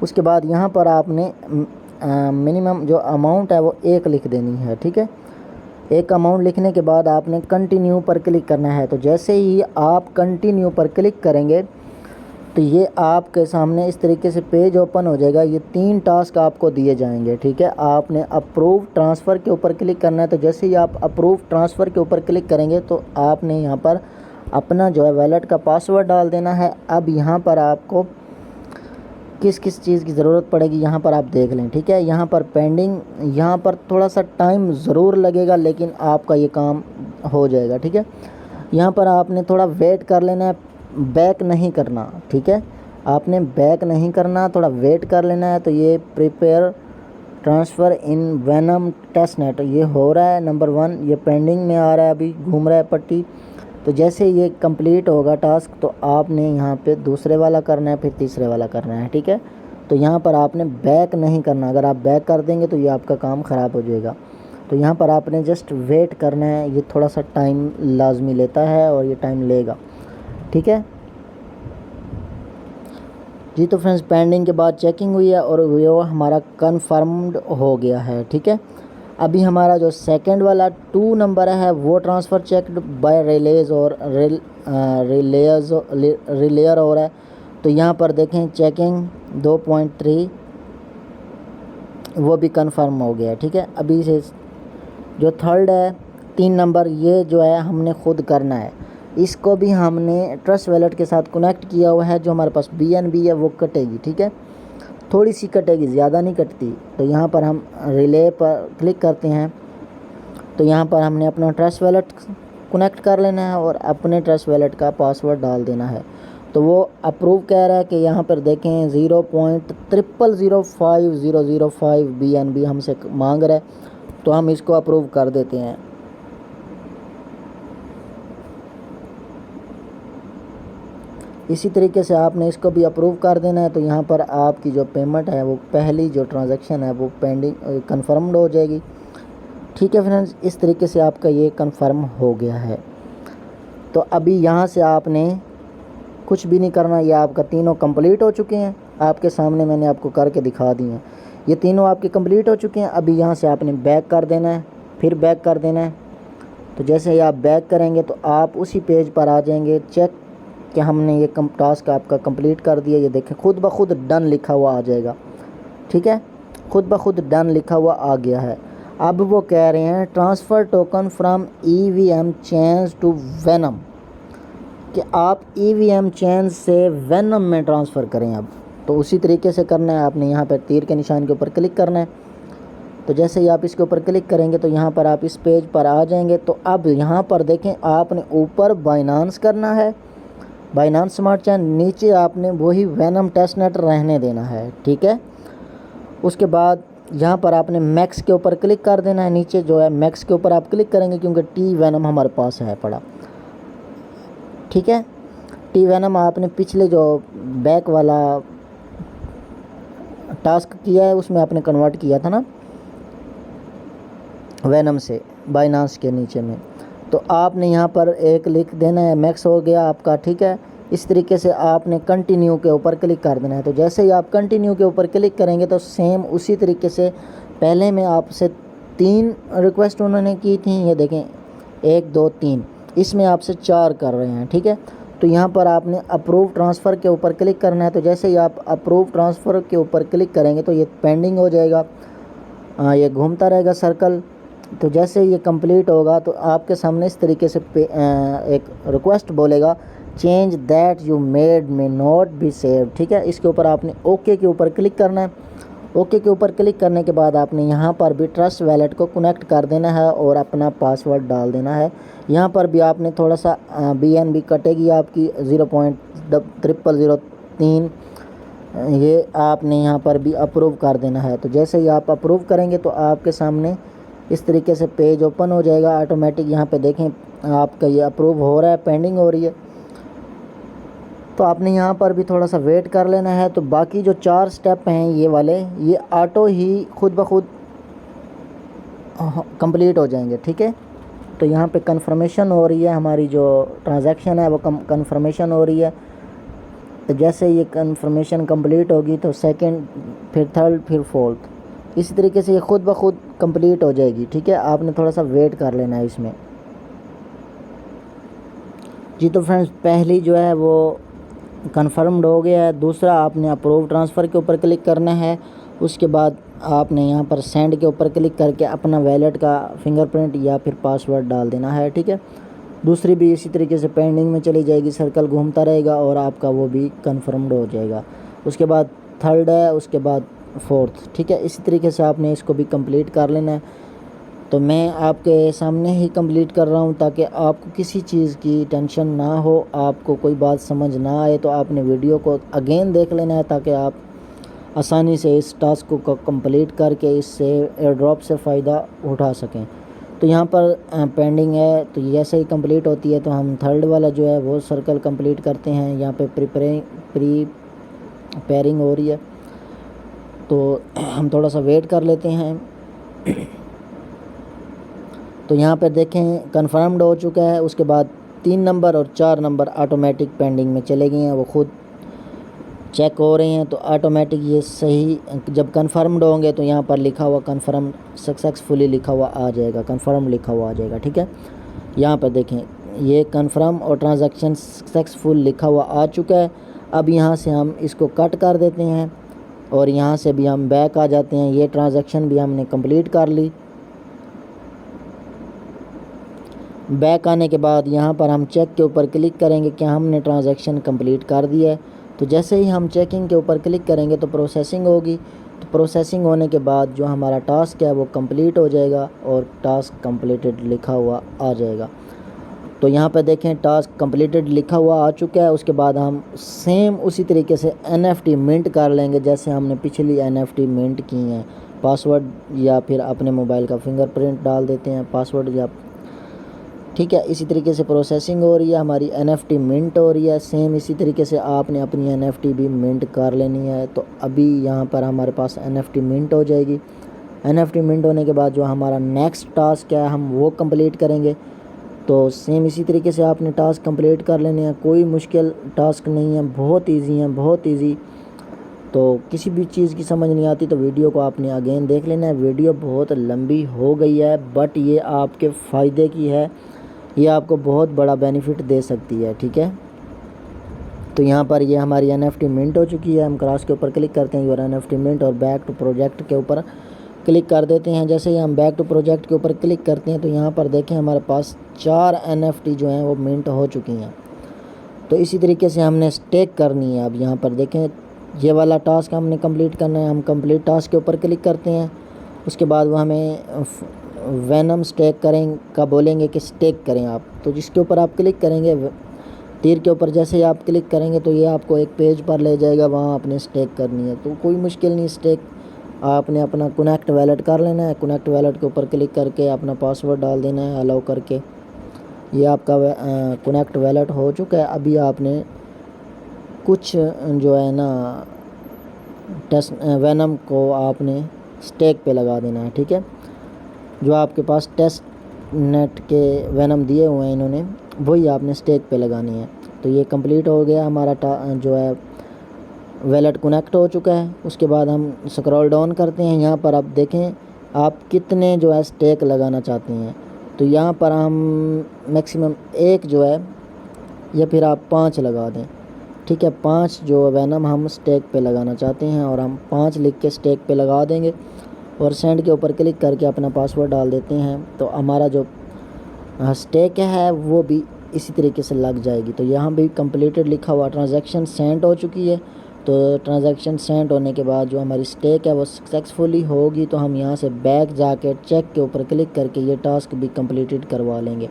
उसके बाद यहाँ पर आपने मिनिमम जो अमाउंट है वो 1 लिख देनी है, ठीक है। 1 अमाउंट लिखने के बाद आपने कंटिन्यू पर क्लिक करना है। तो जैसे ही आप कंटिन्यू पर क्लिक करेंगे तो ये आपके सामने इस तरीके से पेज ओपन हो जाएगा। ये 3 टास्क आपको दिए जाएंगे, ठीक है। आपने अप्रूव ट्रांसफ़र के ऊपर क्लिक करना है। तो जैसे ही आप अप्रूव ट्रांसफ़र के ऊपर क्लिक करेंगे तो आपने यहाँ पर अपना जो है वॉलेट का पासवर्ड डाल देना है। अब यहाँ पर आपको किस किस चीज़ की ज़रूरत पड़ेगी यहाँ पर आप देख लें, ठीक है। यहाँ पर पेंडिंग, यहाँ पर थोड़ा सा टाइम ज़रूर लगेगा लेकिन आपका ये काम हो जाएगा, ठीक है। यहाँ पर आपने थोड़ा वेट कर लेना है, बैक नहीं करना, ठीक है। आपने बैक नहीं करना, थोड़ा वेट कर लेना है। तो ये prepare transfer in Venom test net ये हो रहा है, नंबर 1 ये पेंडिंग में आ रहा है, अभी घूम रहा है पट्टी। तो जैसे ये कंप्लीट होगा टास्क तो आपने यहाँ पे दूसरे वाला करना है, फिर तीसरे वाला करना है, ठीक है। तो यहाँ पर आपने बैक नहीं करना, अगर आप बैक कर देंगे तो ये आपका काम ख़राब हो जाएगा। तो यहाँ पर आपने जस्ट वेट करना है, ये थोड़ा सा टाइम लाजमी लेता है और ये टाइम लेगा, ठीक है जी। तो फ्रेंड्स पेंडिंग के बाद चेकिंग हुई है और वो हमारा कन्फर्म्ड हो गया है, ठीक है। अभी हमारा जो सेकंड वाला 2 नंबर है वो ट्रांसफ़र चेक्ड बाय रिलेज और रिलेयर हो रहा है। तो यहाँ पर देखें चेकिंग 2.3 वो भी कंफर्म हो गया, ठीक है। अभी से जो थर्ड है 3 नंबर ये जो है हमने खुद करना है। इसको भी हमने ट्रस्ट वॉलेट के साथ कनेक्ट किया हुआ है। जो हमारे पास BNB है वो कटेगी, ठीक है, थोड़ी सी कटेगी, ज़्यादा नहीं कटती। तो यहाँ पर हम रिले पर क्लिक करते हैं। तो यहाँ पर हमने अपना ट्रस्ट वॉलेट कनेक्ट कर लेना है और अपने ट्रस्ट वॉलेट का पासवर्ड डाल देना है। तो वो अप्रूव कह रहा है कि यहाँ पर देखें 0.005005 BNB हमसे मांग रहा है, तो हम इसको अप्रूव कर देते हैं। इसी तरीके से आपने इसको भी अप्रूव कर देना है। तो यहाँ पर आपकी जो पेमेंट है वो पहली जो ट्रांजैक्शन है वो पेंडिंग कंफर्म्ड हो जाएगी, ठीक है फ्रेंड्स। इस तरीके से आपका ये कंफर्म हो गया है। तो अभी यहाँ से आपने कुछ भी नहीं करना, ये आपका तीनों कंप्लीट हो चुके हैं। आपके सामने मैंने आपको करके दिखा दिए हैं, ये तीनों आपके कंप्लीट हो चुके हैं। अभी यहाँ से आपने बैक कर देना है, फिर बैक कर देना है। तो जैसे ही आप बैक करेंगे तो आप उसी पेज पर आ जाएंगे, चेक कि हमने ये टास्क आपका कंप्लीट कर दिया। ये देखें खुद ब खुद डन लिखा हुआ आ जाएगा, ठीक है, खुद ब खुद डन लिखा हुआ आ गया है। अब वो कह रहे हैं transfer token from EVM chains to Venom, कि आप EVM चेन से वेनम में ट्रांसफ़र करें। अब तो उसी तरीके से करना है, आपने यहाँ पर तीर के निशान के ऊपर क्लिक करना है। तो जैसे ही आप इसके ऊपर क्लिक करेंगे तो यहाँ पर आप इस पेज पर आ जाएंगे। तो अब यहाँ पर देखें आपने ऊपर बाइनांस करना है, बाइनांस स्मार्ट चेन, नीचे आपने वही वेनम टेस्ट नेट रहने देना है, ठीक है। उसके बाद यहाँ पर आपने मैक्स के ऊपर क्लिक कर देना है। नीचे जो है मैक्स के ऊपर आप क्लिक करेंगे क्योंकि टी वेनम हमारे पास है पड़ा, ठीक है। टी वेनम आपने पिछले जो बैक वाला टास्क किया है उसमें आपने कन्वर्ट किया था ना वेनम से बाइनांस के नीचे में। तो आपने यहाँ पर 1 लिख देना है, मैक्स हो गया आपका, ठीक है। इस तरीके से आपने कंटिन्यू के ऊपर क्लिक कर देना है। तो जैसे ही आप कंटिन्यू के ऊपर क्लिक करेंगे तो सेम उसी तरीके से पहले में आपसे 3 रिक्वेस्ट उन्होंने की थी, ये देखें 1 2 3, इसमें आपसे 4 कर रहे हैं, ठीक है। तो यहाँ पर आपने अप्रूव ट्रांसफ़र के ऊपर क्लिक करना है। तो जैसे ही आप अप्रूव ट्रांसफ़र के ऊपर क्लिक करेंगे तो ये पेंडिंग हो जाएगा, ये घूमता रहेगा सर्कल। तो जैसे ये कंप्लीट होगा तो आपके सामने इस तरीके से एक रिक्वेस्ट बोलेगा, change that you made may not be save, ठीक है। इसके ऊपर आपने ओके के ऊपर क्लिक करना है। ओके के ऊपर क्लिक करने के बाद आपने यहाँ पर भी ट्रस्ट वॉलेट को कनेक्ट कर देना है और अपना पासवर्ड डाल देना है। यहाँ पर भी आपने थोड़ा सा BNB कटेगी आपकी 0.0000 3 ये आपने यहाँ पर भी अप्रूव कर देना है। तो जैसे ही आप अप्रूव करेंगे तो आपके सामने इस तरीके से पेज ओपन हो जाएगा ऑटोमेटिक। यहाँ पे देखें आपका ये अप्रूव हो रहा है, पेंडिंग हो रही है। तो आपने यहाँ पर भी थोड़ा सा वेट कर लेना है। तो बाकी जो 4 स्टेप हैं ये वाले, ये ऑटो ही खुद ब खुद कंप्लीट हो जाएंगे, ठीक है। तो यहाँ पे कंफर्मेशन हो रही है, हमारी जो ट्रांजैक्शन है वो कंफर्मेशन हो रही है। तो जैसे ये कंफर्मेशन कंप्लीट होगी तो सेकंड, फिर थर्ड, फिर फोर्थ, इसी तरीके से ये खुद ब खुद कंप्लीट हो जाएगी, ठीक है। आपने थोड़ा सा वेट कर लेना है इसमें जी। तो फ्रेंड्स पहली जो है वो कन्फर्म्ड हो गया है। दूसरा आपने अप्रूव ट्रांसफ़र के ऊपर क्लिक करना है। उसके बाद आपने यहाँ पर सेंड के ऊपर क्लिक करके अपना वैलेट का फिंगरप्रिंट या फिर पासवर्ड डाल देना है, ठीक है। दूसरी भी इसी तरीके से पेंडिंग में चली जाएगी, सर्कल घूमता रहेगा और आपका वो भी कन्फर्म्ड हो जाएगा। उसके बाद थर्ड है, उसके बाद फोर्थ, ठीक है। इसी तरीके से आपने इसको भी कंप्लीट कर लेना है। तो मैं आपके सामने ही कंप्लीट कर रहा हूँ ताकि आपको किसी चीज़ की टेंशन ना हो, आपको कोई बात समझ ना आए तो आपने वीडियो को अगेन देख लेना है ताकि आप आसानी से इस टास्क को कंप्लीट करके इससे एयर ड्रॉप से फ़ायदा उठा सकें। तो यहाँ पर पेंडिंग है, तो जैसे ही कंप्लीट होती है तो हम थर्ड वाला जो है वो सर्कल कंप्लीट करते हैं। यहाँ पे प्रीपेयरिंग हो रही है तो हम थोड़ा सा वेट कर लेते हैं। तो यहाँ पर देखें कंफर्म्ड हो चुका है। उसके बाद 3 नंबर और 4 नंबर ऑटोमेटिक पेंडिंग में चले गए हैं, वो खुद चेक हो रहे हैं। तो ऑटोमेटिक ये सही जब कंफर्म्ड होंगे तो यहाँ पर लिखा हुआ कंफर्म सक्सेसफुली लिखा हुआ आ जाएगा, कंफर्म लिखा हुआ आ जाएगा, ठीक है। यहाँ पर देखें ये कंफर्म और ट्रांजैक्शन सक्सेसफुल लिखा हुआ आ चुका है। अब यहाँ से हम इसको कट कर देते हैं और यहाँ से भी हम बैक आ जाते हैं। ये ट्रांजैक्शन भी हमने कंप्लीट कर ली। बैक आने के बाद यहाँ पर हम चेक के ऊपर क्लिक करेंगे कि हमने ट्रांजैक्शन कंप्लीट कर दिया है। तो जैसे ही हम चेकिंग के ऊपर क्लिक करेंगे तो प्रोसेसिंग होगी। तो प्रोसेसिंग होने के बाद जो हमारा टास्क है वो कंप्लीट हो जाएगा और टास्क कंप्लीटेड लिखा हुआ आ जाएगा। तो यहाँ पर देखें टास्क कंप्लीटेड लिखा हुआ आ चुका है। उसके बाद हम सेम उसी तरीके से NFT मिंट कर लेंगे जैसे हमने पिछली NFT मिंट की हैं। पासवर्ड या फिर अपने मोबाइल का फिंगरप्रिंट डाल देते हैं, पासवर्ड या, ठीक है। इसी तरीके से प्रोसेसिंग हो रही है, हमारी NFT मिंट हो रही है। सेम इसी तरीके से आपने अपनी NFT भी मिंट कर लेनी है। तो अभी यहाँ पर हमारे पास NFT मिंट हो जाएगी। NFT मिंट होने के बाद जो हमारा नेक्स्ट टास्क है हम वो कंप्लीट करेंगे। तो सेम इसी तरीके से आपने टास्क कंप्लीट कर लेने हैं। कोई मुश्किल टास्क नहीं है, बहुत ईजी है, बहुत ईजी। तो किसी भी चीज़ की समझ नहीं आती तो वीडियो को आपने अगेन देख लेना है। वीडियो बहुत लंबी हो गई है बट ये आपके फ़ायदे की है, ये आपको बहुत बड़ा बेनिफिट दे सकती है, ठीक है। तो यहाँ पर ये हमारी NFT मिंट हो चुकी है। हम क्रॉस के ऊपर क्लिक करते हैं योर NFT मिंट और बैक टू प्रोजेक्ट के ऊपर क्लिक कर देते हैं। जैसे ही हम बैक टू प्रोजेक्ट के ऊपर क्लिक करते हैं तो यहाँ पर देखें हमारे पास 4 NFT जो हैं वो मिंट हो चुकी हैं। तो इसी तरीके से हमने स्टेक करनी है। अब यहाँ पर देखें ये वाला टास्क हमने कंप्लीट करना है। हम कंप्लीट टास्क के ऊपर क्लिक करते हैं। उसके बाद वो हमें वेनम स्टेक करें का बोलेंगे कि स्टेक करें आप। तो जिसके ऊपर आप क्लिक करेंगे तीर के ऊपर जैसे ही आप क्लिक करेंगे तो ये आपको एक पेज पर ले जाएगा, वहाँ आपने स्टेक करनी है। तो कोई मुश्किल नहीं, स्टेक आपने अपना कनेक्ट वैलेट कर लेना है। कनेक्ट वैलेट के ऊपर क्लिक करके अपना पासवर्ड डाल देना है अलाउ करके। ये आपका कनेक्ट वैलेट हो चुका है। अभी आपने कुछ जो है ना टेस्ट वेनम को आपने स्टेक पे लगा देना है, ठीक है। जो आपके पास टेस्ट नेट के वेनम दिए हुए हैं इन्होंने, वही आपने स्टेक पे लगानी है। तो ये कंप्लीट हो गया हमारा जो है वैलेट कनेक्ट हो चुका है। उसके बाद हम स्क्रॉल डाउन करते हैं। यहाँ पर आप देखें आप कितने जो है स्टेक लगाना चाहते हैं। तो यहाँ पर हम मैक्सिमम 1 जो है या फिर आप 5 लगा दें, ठीक है। 5 जो वेनम हम स्टेक पे लगाना चाहते हैं और हम 5 लिख के स्टेक पे लगा देंगे और सेंड के ऊपर क्लिक करके अपना पासवर्ड डाल देते हैं। तो हमारा जो स्टेक है वो भी इसी तरीके से लग जाएगी। तो यहाँ भी कंप्लीटेड लिखा हुआ ट्रांजैक्शन सेंड हो चुकी है। तो ट्रांजैक्शन सेंड होने के बाद जो हमारी स्टेक है वो सक्सेसफुली होगी। तो हम यहाँ से बैक जाके चेक के ऊपर क्लिक करके ये टास्क भी कंप्लीटेड करवा लेंगे।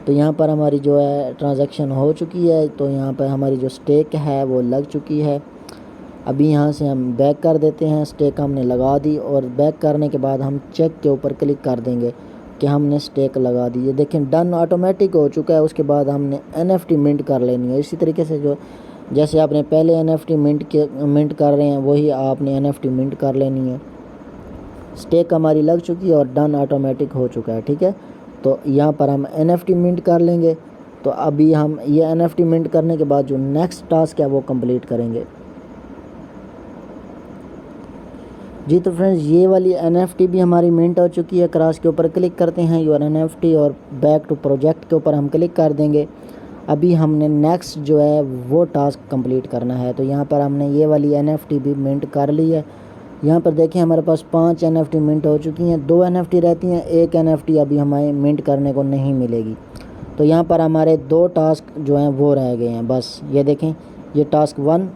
तो यहाँ पर हमारी जो है ट्रांजैक्शन हो चुकी है। तो यहाँ पर हमारी जो स्टेक है वो लग चुकी है। अभी यहाँ से हम बैक कर देते हैं, स्टेक हमने लगा दी और बैक करने के बाद हम चेक के ऊपर क्लिक कर देंगे कि हमने स्टेक लगा दी। ये देखें डन ऑटोमेटिक हो चुका है। उसके बाद हमने NFT मिंट कर लेनी है। इसी तरीके से जो जैसे आपने पहले NFT मिंट कर रहे हैं वही आपने NFT मिंट कर लेनी है। स्टेक हमारी लग चुकी है और डन ऑटोमेटिक हो चुका है, ठीक है। तो यहाँ पर हम NFT मिंट कर लेंगे। तो अभी हम ये NFT मिंट करने के बाद जो नेक्स्ट टास्क है वो कंप्लीट करेंगे। जी तो फ्रेंड्स ये वाली NFT भी हमारी मिंट हो चुकी है। क्रॉस के ऊपर क्लिक करते हैं योर NFT और बैक टू प्रोजेक्ट के ऊपर हम क्लिक कर देंगे। अभी हमने नेक्स्ट जो है वो टास्क कंप्लीट करना है। तो यहाँ पर हमने ये वाली NFT भी मिंट कर ली है। यहाँ पर देखें हमारे पास 5 NFT मिंट हो चुकी हैं। 2 NFT रहती हैं, 1 NFT अभी हमें मिंट करने को नहीं मिलेगी। तो यहाँ पर हमारे 2 टास्क जो हैं वो रह गए हैं बस। ये देखें ये टास्क 1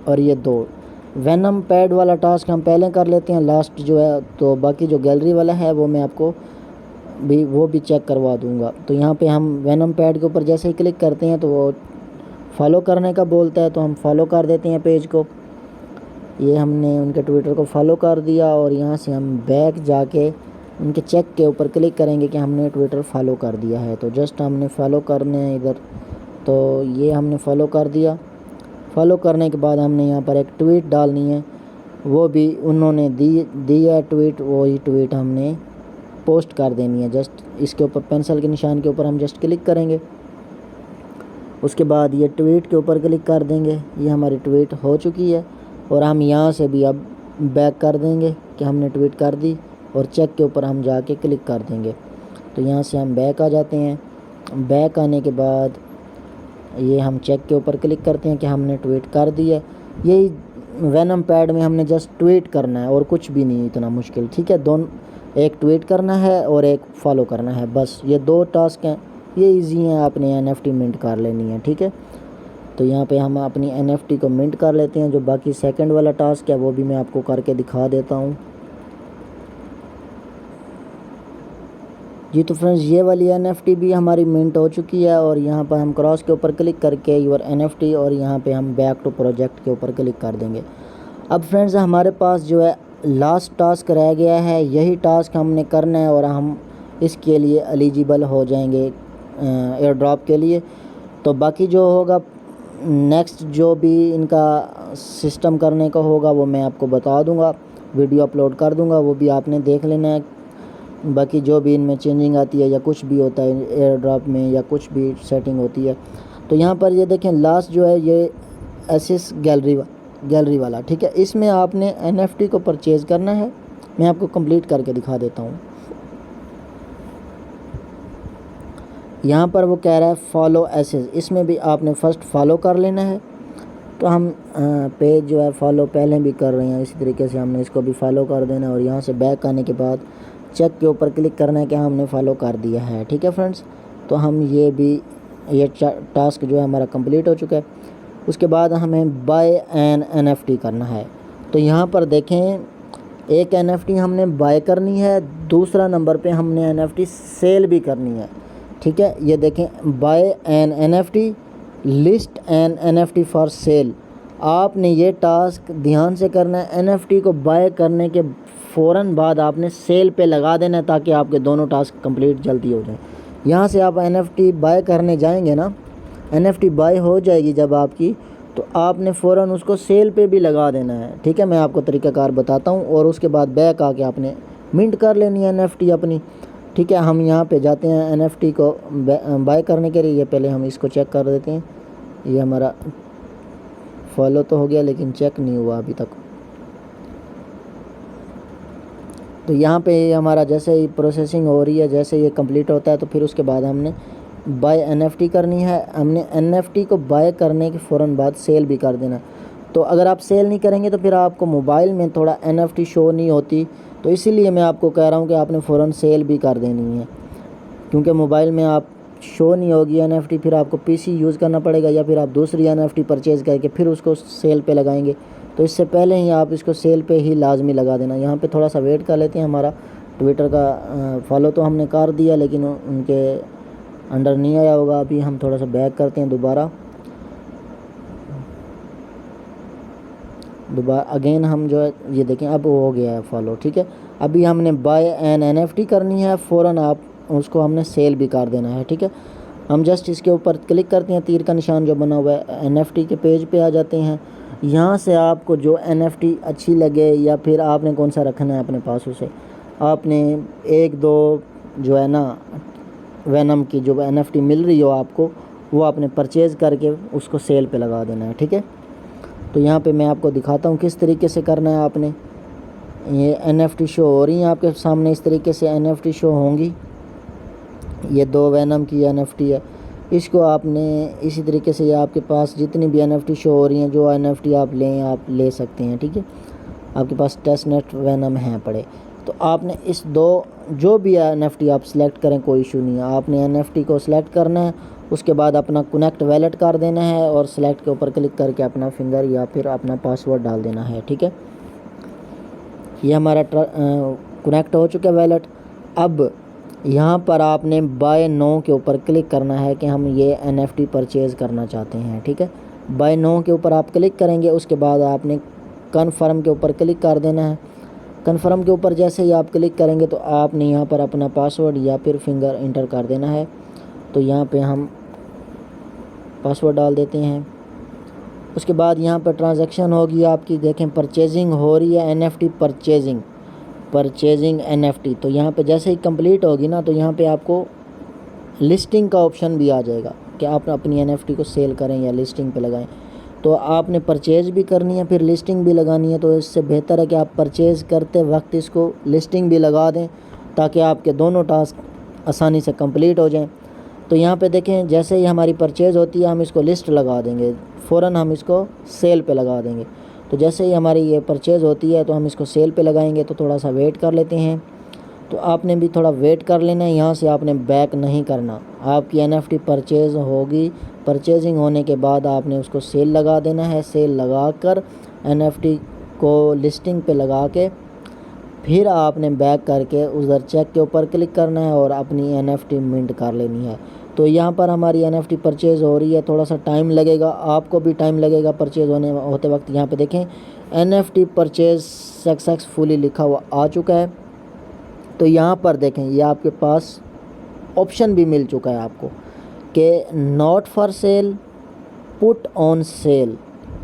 और ये 2। वेनम पैड वाला टास्क हम पहले कर लेते हैं लास्ट जो है। तो बाकी जो गैलरी वाला है वो मैं आपको भी चेक करवा दूंगा। तो यहाँ पे हम वेनम पैड के ऊपर जैसे ही क्लिक करते हैं तो वो फॉलो करने का बोलता है, तो हम फॉलो कर देते हैं पेज को। ये हमने उनके ट्विटर को फॉलो कर दिया और यहाँ से हम बैक जाके उनके चेक के ऊपर क्लिक करेंगे कि हमने ट्विटर फॉलो कर दिया है। तो जस्ट हमने फॉलो करने हैं इधर। तो ये हमने फॉलो कर दिया। फॉलो करने के बाद हमने यहाँ पर एक ट्वीट डालनी है, वो भी उन्होंने दी है ट्वीट, वही ट्वीट हमने पोस्ट कर देनी है। जस्ट इसके ऊपर पेंसिल के निशान के ऊपर हम जस्ट क्लिक करेंगे। उसके बाद ये ट्वीट के ऊपर क्लिक कर देंगे। ये हमारी ट्वीट हो चुकी है और हम यहाँ से भी अब बैक कर देंगे कि हमने ट्वीट कर दी और चेक के ऊपर हम जाके क्लिक कर देंगे। तो यहाँ से हम बैक आ जाते हैं। बैक आने के बाद ये हम चेक के ऊपर क्लिक करते हैं कि हमने ट्वीट कर दी है। यही वेनम पैड में हमने जस्ट ट्वीट करना है और कुछ भी नहीं इतना मुश्किल, ठीक है। दोनों, एक ट्वीट करना है और एक फॉलो करना है, बस ये 2 टास्क हैं। ये इजी हैं, आपने NFT मिंट कर लेनी है, ठीक है। तो यहाँ पे हम अपनी NFT को मिंट कर लेते हैं। जो बाकी सेकंड वाला टास्क है वो भी मैं आपको करके दिखा देता हूँ। जी तो फ्रेंड्स ये वाली NFT भी हमारी मिंट हो चुकी है और यहाँ पर हम क्रॉस के ऊपर क्लिक करके योर NFT और यहाँ पे हम बैक टू प्रोजेक्ट के ऊपर क्लिक कर देंगे। अब फ्रेंड्स हमारे पास जो है लास्ट टास्क रह गया है, यही टास्क हमने करना है और हम इसके लिए एलिजिबल हो जाएंगे एयर ड्रॉप के लिए। तो बाकी जो होगा नेक्स्ट जो भी इनका सिस्टम करने का होगा वो मैं आपको बता दूंगा, वीडियो अपलोड कर दूंगा, वो भी आपने देख लेना है। बाकी जो भी इनमें चेंजिंग आती है या कुछ भी होता है एयर ड्रॉप में या कुछ भी सेटिंग होती है। तो यहाँ पर ये देखें लास्ट जो है ये एसिस गैलरी वाला, ठीक है। इसमें आपने NFT को परचेज़ करना है। मैं आपको कंप्लीट करके दिखा देता हूँ। यहाँ पर वो कह रहा है फॉलो एसिस, इसमें भी आपने फ़र्स्ट फॉलो कर लेना है। तो हम पेज जो है फॉलो पहले भी कर रहे हैं, इसी तरीके से हमने इसको भी फॉलो कर देना है और यहाँ से बैक आने के बाद चेक के ऊपर क्लिक करना है कि हमने फॉलो कर दिया है, ठीक है फ्रेंड्स। तो हम ये टास्क जो है हमारा कंप्लीट हो चुका है। उसके बाद हमें बाय एन NFT करना है। तो यहाँ पर देखें एक NFT हमने बाय करनी है, दूसरा नंबर पे हमने NFT सेल भी करनी है, ठीक है। ये देखें buy an NFT list an NFT for sale. आपने ये टास्क ध्यान से करना है। NFT को बाय करने के फ़ौरन बाद आपने सेल पे लगा देना है ताकि आपके दोनों टास्क कंप्लीट जल्दी हो जाएं। यहाँ से आप NFT बाय करने जाएंगे ना, NFT बाय हो जाएगी जब आपकी, तो आपने फ़ौरन उसको सेल पे भी लगा देना है, ठीक है। मैं आपको तरीक़ाकार बताता हूँ और उसके बाद बैक आके आपने मिंट कर लेनी है NFT अपनी, ठीक है। हम यहाँ पे जाते हैं NFT को बाय करने के लिए। ये पहले हम इसको चेक कर देते हैं। ये हमारा फॉलो तो हो गया लेकिन चेक नहीं हुआ अभी तक। तो यहाँ पे हमारा जैसे ही प्रोसेसिंग हो रही है, जैसे ये कंप्लीट होता है तो फिर उसके बाद हमने बाय NFT करनी है। हमने NFT को बाय करने के फ़ौरन बाद सेल भी कर देना। तो अगर आप सेल नहीं करेंगे तो फिर आपको मोबाइल में थोड़ा NFT शो नहीं होती, तो इसीलिए मैं आपको कह रहा हूँ कि आपने फ़ौरन सेल भी कर देनी है, क्योंकि मोबाइल में आप शो नहीं होगी NFT, फिर आपको PC यूज़ करना पड़ेगा या फिर आप दूसरी NFT परचेज़ करके फिर उसको सेल पे लगाएंगे। तो इससे पहले ही आप इसको सेल पे ही लाजमी लगा देना। यहाँ पे थोड़ा सा वेट कर लेते हैं। हमारा ट्विटर का फॉलो तो हमने कर दिया लेकिन उनके अंडर नहीं आया होगा। अभी हम थोड़ा सा बैक करते हैं दोबारा अगेन हम जो है ये देखें अब हो गया है फॉलो, ठीक है। अभी हमने बाय एन NFT करनी है, फ़ौरन आप उसको हमने सेल भी कर देना है, ठीक है। हम जस्ट इसके ऊपर क्लिक करते हैं, तीर का निशान जो बना हुआ है, NFT के पेज पे आ जाते हैं। यहाँ से आपको जो NFT अच्छी लगे या फिर आपने कौन सा रखना है अपने पास, उसे आपने एक दो जो है ना वेनम की जो NFT मिल रही हो आपको, वो आपने परचेज़ करके उसको सेल पे लगा देना है, ठीक है। तो यहाँ पे मैं आपको दिखाता हूँ किस तरीके से करना है आपने। ये NFT शो हो रही हैं आपके सामने, इस तरीके से NFT शो होंगी। ये 2 वेनम की NFT है, इसको आपने इसी तरीके से, ये आपके पास जितनी भी NFT शो हो रही हैं, जो NFT आप लें आप ले सकते हैं, ठीक है। आपके पास टेस्टनेट वेनम हैं पड़े, तो आपने इस 2 जो भी NFT आप सिलेक्ट करें, कोई इशू नहीं है। आपने NFT को सिलेक्ट करना है, उसके बाद अपना कनेक्ट वैलेट कर देना है और सिलेक्ट के ऊपर क्लिक करके अपना फिंगर या फिर अपना पासवर्ड डाल देना है, ठीक है। ये हमारा कनेक्ट हो चुका है वैलेट। अब यहाँ पर आपने बाय नो के ऊपर क्लिक करना है कि हम ये NFT परचेज़ करना चाहते हैं, ठीक है। बाय नो के ऊपर आप क्लिक करेंगे, उसके बाद आपने कन्फर्म के ऊपर क्लिक कर देना है। कन्फर्म के ऊपर जैसे ही आप क्लिक करेंगे तो आपने यहाँ पर अपना पासवर्ड या फिर फिंगर इंटर कर देना है। तो यहाँ पे हम पासवर्ड डाल देते हैं। उसके बाद यहाँ पर ट्रांजैक्शन होगी आपकी, देखें परचेजिंग हो रही है, NFT परचेजिंग NFT। तो यहाँ पे जैसे ही कंप्लीट होगी ना, तो यहाँ पे आपको लिस्टिंग का ऑप्शन भी आ जाएगा कि आप अपनी NFT को सेल करें या लिस्टिंग पे लगाएं। तो आपने परचेज़ भी करनी है फिर लिस्टिंग भी लगानी है, तो इससे बेहतर है कि आप परचेज़ करते वक्त इसको लिस्टिंग भी लगा दें, ताकि आपके दोनों टास्क आसानी से कंप्लीट हो जाएं। तो यहाँ पे देखें, जैसे ही हमारी परचेज़ होती है हम इसको लिस्ट लगा देंगे, फ़ौरन हम इसको सेल पे लगा देंगे। तो जैसे ही हमारी ये परचेज़ होती है तो हम इसको सेल पे लगाएंगे। तो थोड़ा सा वेट कर लेते हैं। तो आपने भी थोड़ा वेट कर लेना है, यहाँ से आपने बैक नहीं करना। आपकी NFT परचेज़ होगी, परचेजिंग होने के बाद आपने उसको सेल लगा देना है। सेल लगा कर NFT को लिस्टिंग पे लगा के फिर आपने बैक करके उधर चेक के ऊपर क्लिक करना है और अपनी NFT मिंट कर लेनी है। तो यहाँ पर हमारी NFT परचेज़ हो रही है, थोड़ा सा टाइम लगेगा, आपको भी टाइम लगेगा परचेज़ होते वक्त। यहाँ पे देखें NFT परचेज़ सक्सेसफुली लिखा हुआ आ चुका है। तो यहाँ पर देखें ये आपके पास ऑप्शन भी मिल चुका है आपको कि not for sale, put on sale,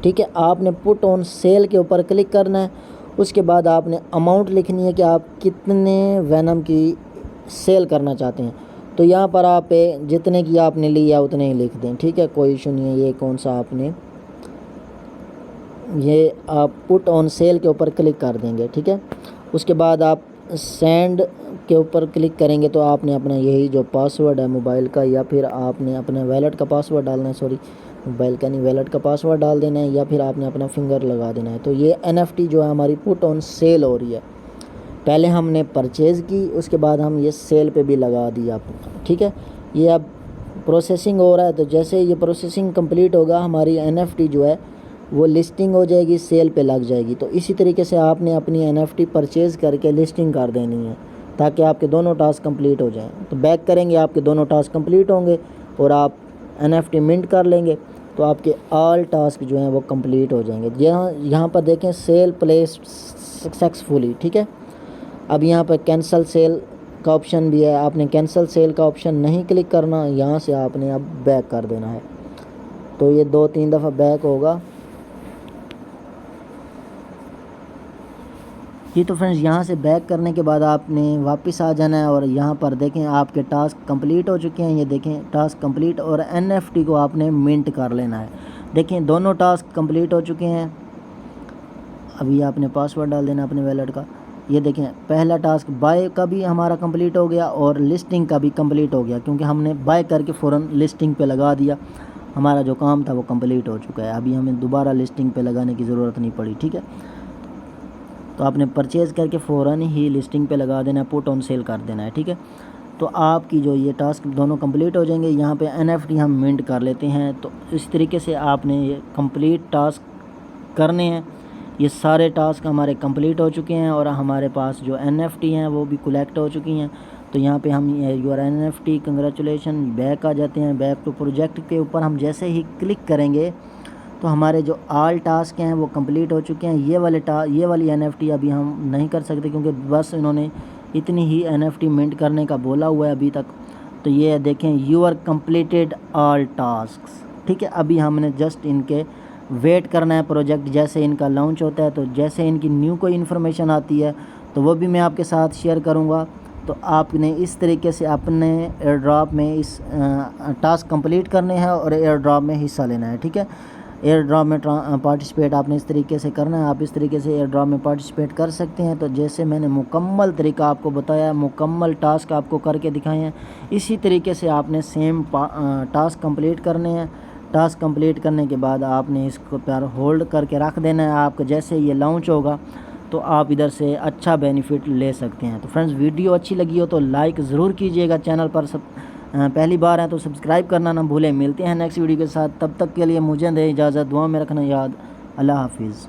ठीक है। आपने पुट ऑन सेल के ऊपर क्लिक करना है। उसके बाद आपने अमाउंट लिखनी है कि आप कितने वेनम की सेल करना चाहते हैं। तो यहाँ पर आप जितने की आपने लिया उतने ही लिख दें, ठीक है, कोई इशू नहीं है। ये कौन सा आपने, ये आप पुट ऑन सेल के ऊपर क्लिक कर देंगे, ठीक है। उसके बाद आप सेंड के ऊपर क्लिक करेंगे तो आपने अपना यही जो पासवर्ड है मोबाइल का, या फिर आपने अपने वैलेट का पासवर्ड डालना है, सॉरी मोबाइल का नहीं, वैलेट का पासवर्ड डाल देना है, या फिर आपने अपना फिंगर लगा देना है। तो ये NFT जो है हमारी पुट ऑन सेल हो रही है। पहले हमने परचेज़ की, उसके बाद हम ये सेल पे भी लगा दिया, ठीक है। ये अब प्रोसेसिंग हो रहा है। तो जैसे ये प्रोसेसिंग कंप्लीट होगा, हमारी NFT जो है वो लिस्टिंग हो जाएगी, सेल पे लग जाएगी। तो इसी तरीके से आपने अपनी NFT परचेज़ करके लिस्टिंग कर देनी है, ताकि आपके दोनों टास्क कंप्लीट हो जाएं। तो बैक करेंगे, आपके दोनों टास्क कंप्लीट होंगे और आप NFT मिंट कर लेंगे, तो आपके ऑल टास्क जो हैं वो कंप्लीट हो जाएंगे। यहाँ पर देखें सेल प्लेस सक्सेसफुली, ठीक है। अब यहाँ पर कैंसिल सेल का ऑप्शन भी है, आपने कैंसिल सेल का ऑप्शन नहीं क्लिक करना, यहाँ से आपने अब बैक कर देना है। तो ये 2-3 दफ़ा बैक होगा। ये तो फ्रेंड्स यहाँ से बैक करने के बाद आपने वापस आ जाना है और यहाँ पर देखें आपके टास्क कंप्लीट हो चुके हैं। ये देखें टास्क कंप्लीट, और NFT को आपने मिंट कर लेना है। देखें दोनों टास्क कंप्लीट हो चुके हैं। अभी आपने पासवर्ड डाल देना अपने वैलेट का। ये देखें पहला टास्क बाय का भी हमारा कंप्लीट हो गया और लिस्टिंग का भी कंप्लीट हो गया, क्योंकि हमने बाय करके फ़ौरन लिस्टिंग पे लगा दिया। हमारा जो काम था वो कंप्लीट हो चुका है। अभी हमें दोबारा लिस्टिंग पे लगाने की ज़रूरत नहीं पड़ी, ठीक है। तो आपने परचेज़ करके फ़ौरन ही लिस्टिंग पे लगा देना है, पुट ऑन सेल कर देना है, ठीक है। तो आपकी जो ये टास्क दोनों कंप्लीट हो जाएंगे। यहाँ पे NFT हम मिंट कर लेते हैं। तो इस तरीके से आपने ये कंप्लीट टास्क करने हैं। ये सारे टास्क हमारे कंप्लीट हो चुके हैं और हमारे पास जो NFT हैं वो भी कलेक्ट हो चुकी हैं। तो यहाँ पे हम यूर NFT कंग्रेचुलेशन बैक आ जाते हैं। बैक टू प्रोजेक्ट के ऊपर हम जैसे ही क्लिक करेंगे तो हमारे जो ऑल टास्क हैं वो कंप्लीट हो चुके हैं। ये वाली NFT अभी हम नहीं कर सकते क्योंकि बस इन्होंने इतनी ही NFT मिंट करने का बोला हुआ है अभी तक। तो ये देखें, you are completed all tasks. ठीक है, अभी हमने जस्ट इनके वेट करना है। प्रोजेक्ट जैसे इनका लॉन्च होता है तो जैसे इनकी न्यू कोई इन्फॉर्मेशन आती है तो वो भी मैं आपके साथ शेयर करूँगा। तो आपने इस तरीके से अपने एयर ड्रॉप में इस टास्क कंप्लीट करने हैं और एयर ड्रॉप में हिस्सा लेना है। ठीक है, एयर ड्रॉप में पार्टिसिपेट आपने इस तरीके से करना है। आप इस तरीके से एयर ड्रॉप में पार्टिसिपेट कर सकते हैं। तो जैसे मैंने मुकम्मल तरीका आपको बताया, मुकम्मल टास्क आपको करके दिखाए हैं, इसी तरीके से आपने सेम टास्क कंप्लीट करने हैं। टास्क कंप्लीट करने के बाद आपने इसको पर होल्ड करके रख देना है। आपको जैसे ये लॉन्च होगा तो आप इधर से अच्छा बेनिफिट ले सकते हैं। तो फ्रेंड्स, वीडियो अच्छी लगी हो तो लाइक ज़रूर कीजिएगा। चैनल पर पहली बार है तो सब्सक्राइब करना ना भूलें। मिलते हैं नेक्स्ट वीडियो के साथ, तब तक के लिए मुझे दें इजाज़त। दुआ में रखना याद। अल्लाह हाफिज़।